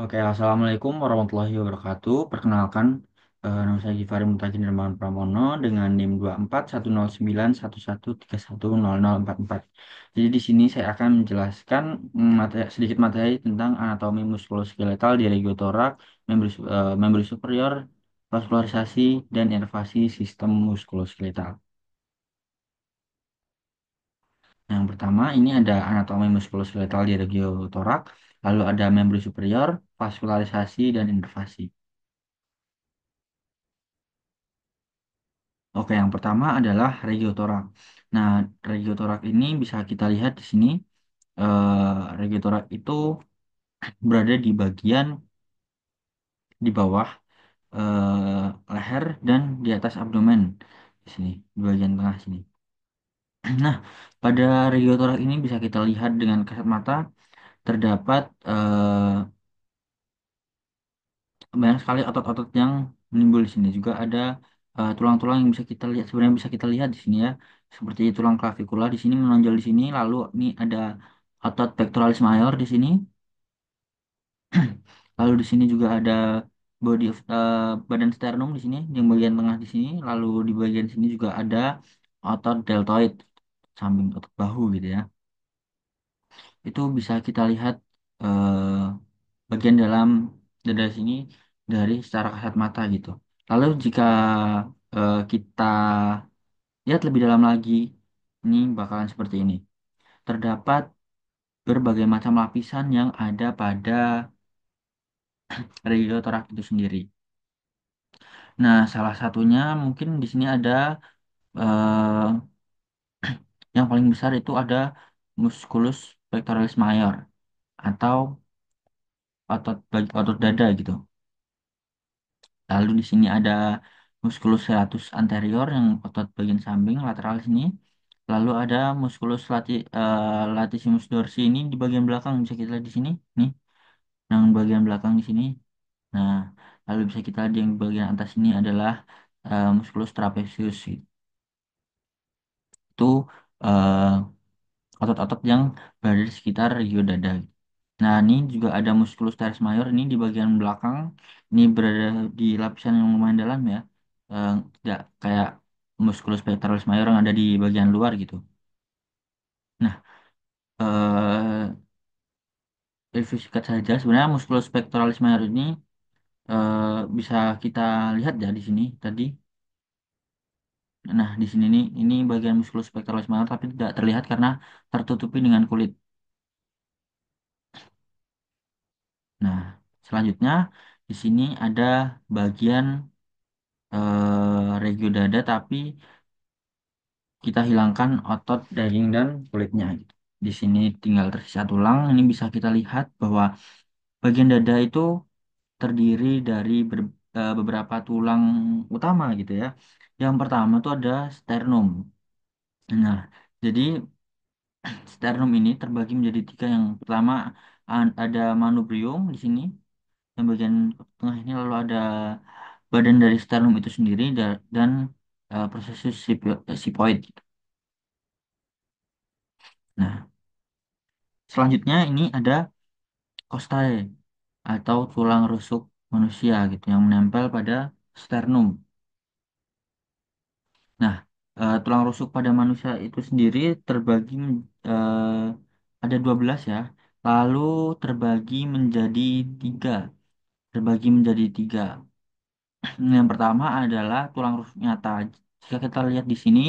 Oke, Assalamualaikum warahmatullahi wabarakatuh. Perkenalkan, nama saya Givari Mutakin Darmawan Pramono dengan NIM 2410911131300044. Jadi di sini saya akan menjelaskan sedikit materi tentang anatomi muskuloskeletal di regiotorak, membran superior, vaskularisasi, dan inervasi sistem muskuloskeletal. Yang pertama ini ada anatomi muskuloskeletal di regiotorak, lalu ada membran superior, vaskularisasi, dan inervasi. Oke, yang pertama adalah regiotorak. Nah, regiotorak ini bisa kita lihat di sini. Regiotorak itu berada di bagian di bawah leher dan di atas abdomen di sini, di bagian tengah sini. Nah, pada regiotorak ini bisa kita lihat dengan kasat mata terdapat banyak sekali otot-otot yang menimbul di sini. Juga ada tulang-tulang yang bisa kita lihat, sebenarnya bisa kita lihat di sini ya. Seperti tulang clavicula di sini menonjol di sini. Lalu ini ada otot pectoralis major di sini. Lalu di sini juga ada badan sternum di sini, yang bagian tengah di sini. Lalu di bagian sini juga ada otot deltoid, samping otot bahu gitu ya. Itu bisa kita lihat bagian dalam dada sini dari secara kasat mata gitu. Lalu jika kita lihat lebih dalam lagi, ini bakalan seperti ini. Terdapat berbagai macam lapisan yang ada pada regiotorak itu sendiri. Nah, salah satunya mungkin di sini ada eh, yang paling besar itu ada musculus pectoralis major atau otot dada gitu. Lalu di sini ada musculus serratus anterior yang otot bagian samping lateral sini. Lalu ada musculus latissimus dorsi ini di bagian belakang bisa kita lihat di sini, nih, yang bagian belakang di sini. Nah, lalu bisa kita lihat yang bagian atas ini adalah musculus trapezius. Itu eh, otot-otot yang berada di sekitar regio dada. Nah, ini juga ada musculus teres major ini di bagian belakang. Ini berada di lapisan yang lumayan dalam ya. Tidak kayak musculus pectoralis major yang ada di bagian luar gitu. Nah, review singkat saja. Sebenarnya musculus pectoralis major ini bisa kita lihat ya di sini tadi. Nah, di sini nih, ini bagian musculus pectoralis major tapi tidak terlihat karena tertutupi dengan kulit. Nah, selanjutnya di sini ada bagian regio dada tapi kita hilangkan otot, daging dan kulitnya gitu. Di sini tinggal tersisa tulang. Ini bisa kita lihat bahwa bagian dada itu terdiri dari beberapa tulang utama gitu ya. Yang pertama itu ada sternum. Nah, jadi sternum ini terbagi menjadi tiga. Yang pertama ada manubrium di sini, yang bagian tengah ini, lalu ada badan dari sternum itu sendiri dan processus sipoid gitu. Nah, selanjutnya ini ada costae atau tulang rusuk manusia gitu yang menempel pada sternum. Nah, tulang rusuk pada manusia itu sendiri ada 12 ya. Lalu terbagi menjadi tiga. Terbagi menjadi tiga. Yang pertama adalah tulang rusuk nyata. Jika kita lihat di sini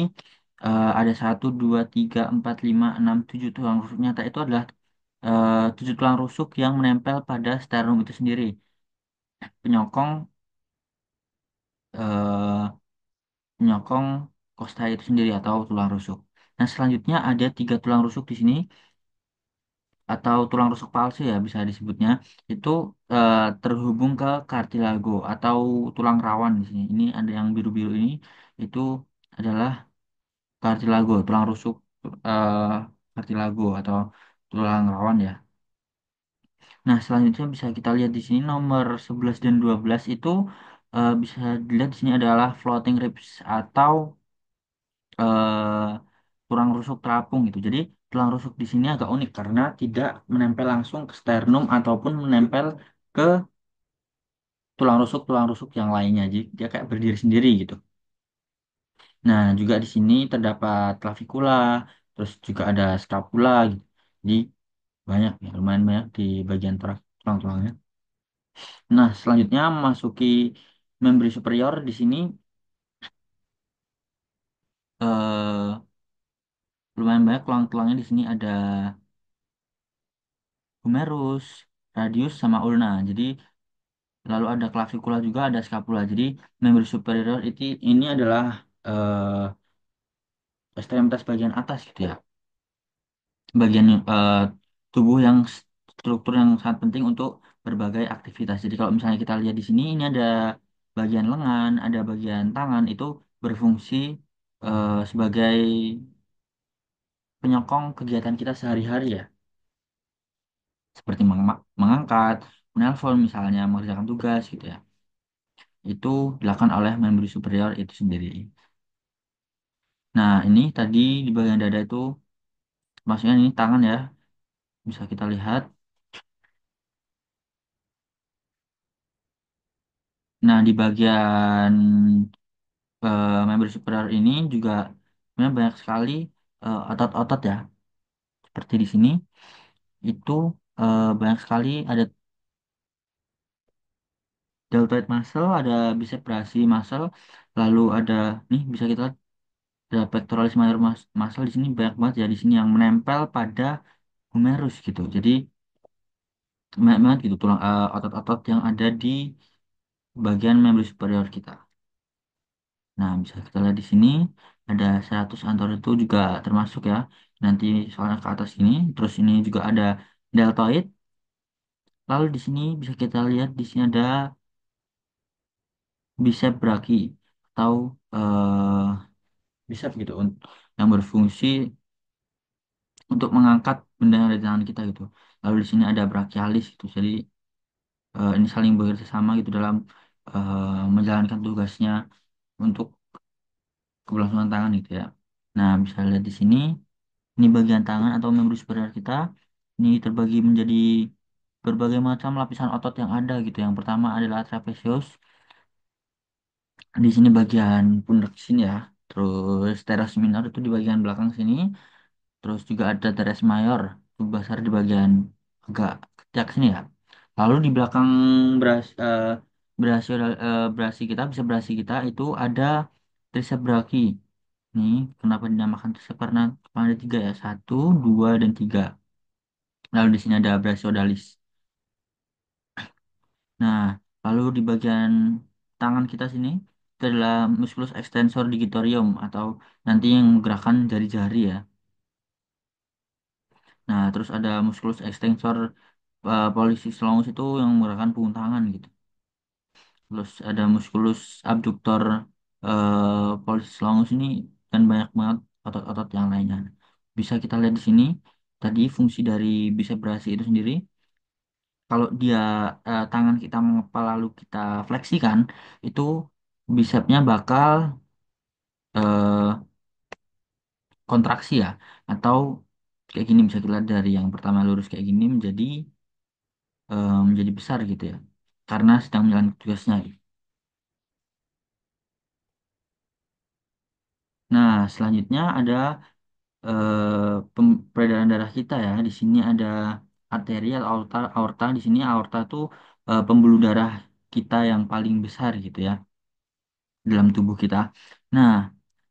ada satu, dua, tiga, empat, lima, enam, tujuh tulang rusuk nyata itu adalah tujuh tulang rusuk yang menempel pada sternum itu sendiri, penyokong eh, penyokong kosta itu sendiri atau tulang rusuk. Nah, selanjutnya ada tiga tulang rusuk di sini atau tulang rusuk palsu ya bisa disebutnya. Itu terhubung ke kartilago atau tulang rawan di sini. Ini ada yang biru-biru ini itu adalah kartilago, tulang rusuk eh, kartilago atau tulang rawan ya. Nah, selanjutnya bisa kita lihat di sini nomor 11 dan 12 itu bisa dilihat di sini adalah floating ribs atau eh, tulang rusuk terapung gitu. Jadi tulang rusuk di sini agak unik karena tidak menempel langsung ke sternum ataupun menempel ke tulang rusuk yang lainnya. Jadi dia kayak berdiri sendiri gitu. Nah, juga di sini terdapat clavicula, terus juga ada scapula gitu. Jadi banyak ya, lumayan banyak di bagian tulang-tulangnya. Nah, selanjutnya masuki memberi superior di sini eh, lumayan banyak tulang-tulangnya di sini ada humerus, radius sama ulna. Jadi lalu ada clavicula juga ada scapula. Jadi memberi superior itu ini adalah ekstremitas bagian atas gitu ya. Bagian tubuh yang struktur yang sangat penting untuk berbagai aktivitas. Jadi kalau misalnya kita lihat di sini ini ada bagian lengan, ada bagian tangan itu berfungsi sebagai penyokong kegiatan kita sehari-hari ya, seperti mengangkat, menelpon misalnya, mengerjakan tugas gitu ya. Itu dilakukan oleh memberi superior itu sendiri. Nah, ini tadi di bagian dada itu maksudnya ini tangan ya, bisa kita lihat. Nah, di bagian memberi superior ini juga sebenarnya banyak sekali otot-otot ya. Seperti di sini itu banyak sekali ada deltoid muscle, ada bicep brachii muscle, lalu ada nih bisa kita lihat ada pectoralis major muscle di sini banyak banget ya di sini yang menempel pada humerus gitu. Jadi banyak banget gitu tulang otot-otot yang ada di bagian memberi superior kita. Nah, bisa kita lihat di sini ada 100 antor itu juga termasuk ya. Nanti soalnya ke atas ini, terus ini juga ada deltoid. Lalu di sini bisa kita lihat di sini ada bicep brachii atau bicep gitu yang berfungsi untuk mengangkat benda yang ada di tangan kita gitu. Lalu di sini ada brachialis gitu. Jadi ini saling bekerja sama gitu dalam menjalankan tugasnya untuk keberlangsungan tangan gitu ya. Nah, bisa lihat di sini, ini bagian tangan atau memberi superior kita. Ini terbagi menjadi berbagai macam lapisan otot yang ada gitu. Yang pertama adalah trapezius. Di sini bagian pundak sini ya. Terus teres minor itu di bagian belakang sini. Terus juga ada teres mayor, itu besar di bagian agak ketiak sini ya. Lalu di belakang brasi kita, bisa brasi kita itu ada tricep brachii. Nih, kenapa dinamakan tricep? Karena ada tiga ya, satu, dua, dan tiga. Lalu di sini ada brachiodalis. Nah, lalu di bagian tangan kita sini itu adalah musculus extensor digitorium atau nanti yang menggerakkan jari-jari ya. Nah, terus ada musculus extensor pollicis longus itu yang menggerakkan punggung tangan gitu. Terus ada musculus abductor pollicis longus ini dan banyak banget otot-otot yang lainnya. Bisa kita lihat di sini tadi fungsi dari bicep brachii itu sendiri. Kalau dia tangan kita mengepal lalu kita fleksikan, itu bicepnya bakal eh, kontraksi ya, atau kayak gini bisa kita lihat dari yang pertama lurus kayak gini menjadi besar gitu ya, karena sedang menjalankan tugasnya. Nah, selanjutnya ada peredaran darah kita ya. Di sini ada arteri atau aorta. Aorta di sini aorta itu pembuluh darah kita yang paling besar gitu ya dalam tubuh kita. Nah,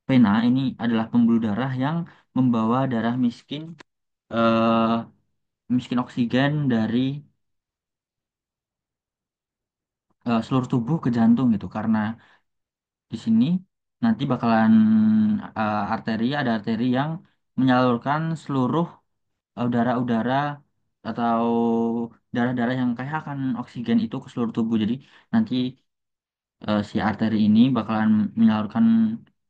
vena ini adalah pembuluh darah yang membawa darah miskin oksigen dari seluruh tubuh ke jantung gitu. Karena di sini nanti bakalan ada arteri yang menyalurkan seluruh udara-udara atau darah-darah yang kaya akan oksigen itu ke seluruh tubuh. Jadi nanti si arteri ini bakalan menyalurkan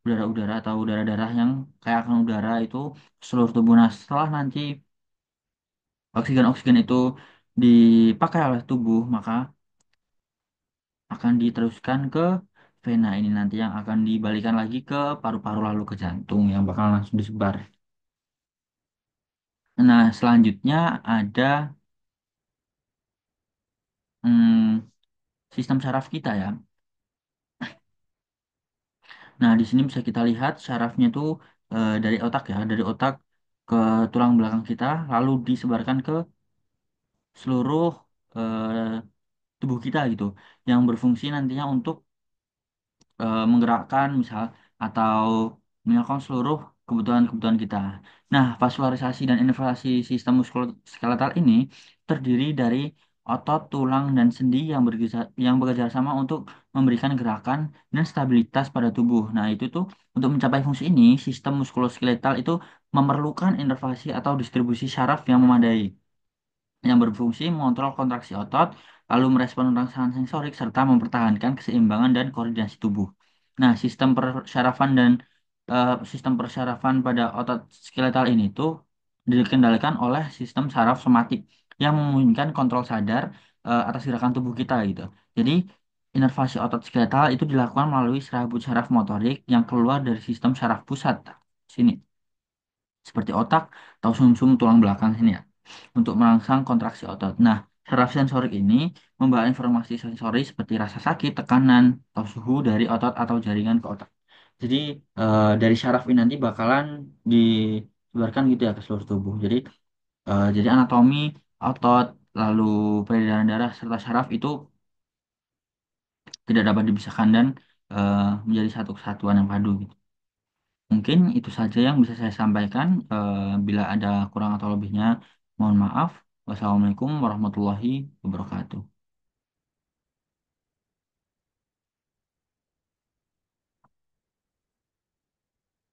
udara-udara atau darah-darah yang kaya akan udara itu ke seluruh tubuh. Nah, setelah nanti oksigen-oksigen itu dipakai oleh tubuh, maka akan diteruskan ke vena ini nanti yang akan dibalikan lagi ke paru-paru lalu ke jantung yang bakal langsung disebar. Nah, selanjutnya ada sistem saraf kita ya. Nah, di sini bisa kita lihat sarafnya itu dari otak ya, dari otak ke tulang belakang kita, lalu disebarkan ke seluruh tubuh kita gitu, yang berfungsi nantinya untuk menggerakkan misal atau menyokong seluruh kebutuhan-kebutuhan kita. Nah, vaskularisasi dan inervasi sistem muskuloskeletal ini terdiri dari otot, tulang, dan sendi yang bekerja sama untuk memberikan gerakan dan stabilitas pada tubuh. Nah, itu tuh untuk mencapai fungsi ini, sistem muskuloskeletal itu memerlukan inervasi atau distribusi syaraf yang memadai yang berfungsi mengontrol kontraksi otot, lalu merespon rangsangan sensorik, serta mempertahankan keseimbangan dan koordinasi tubuh. Nah, sistem persyarafan pada otot skeletal ini tuh dikendalikan oleh sistem saraf somatik yang memungkinkan kontrol sadar atas gerakan tubuh kita gitu. Jadi, inervasi otot skeletal itu dilakukan melalui serabut saraf motorik yang keluar dari sistem saraf pusat. Sini seperti otak atau sumsum tulang belakang sini ya, untuk merangsang kontraksi otot. Nah, saraf sensorik ini membawa informasi sensori seperti rasa sakit, tekanan, atau suhu dari otot atau jaringan ke otak. Jadi dari saraf ini nanti bakalan disebarkan gitu ya ke seluruh tubuh. Jadi anatomi otot, lalu peredaran darah serta saraf itu tidak dapat dipisahkan dan menjadi satu kesatuan yang padu gitu. Mungkin itu saja yang bisa saya sampaikan. Bila ada kurang atau lebihnya, mohon maaf. Wassalamualaikum warahmatullahi wabarakatuh.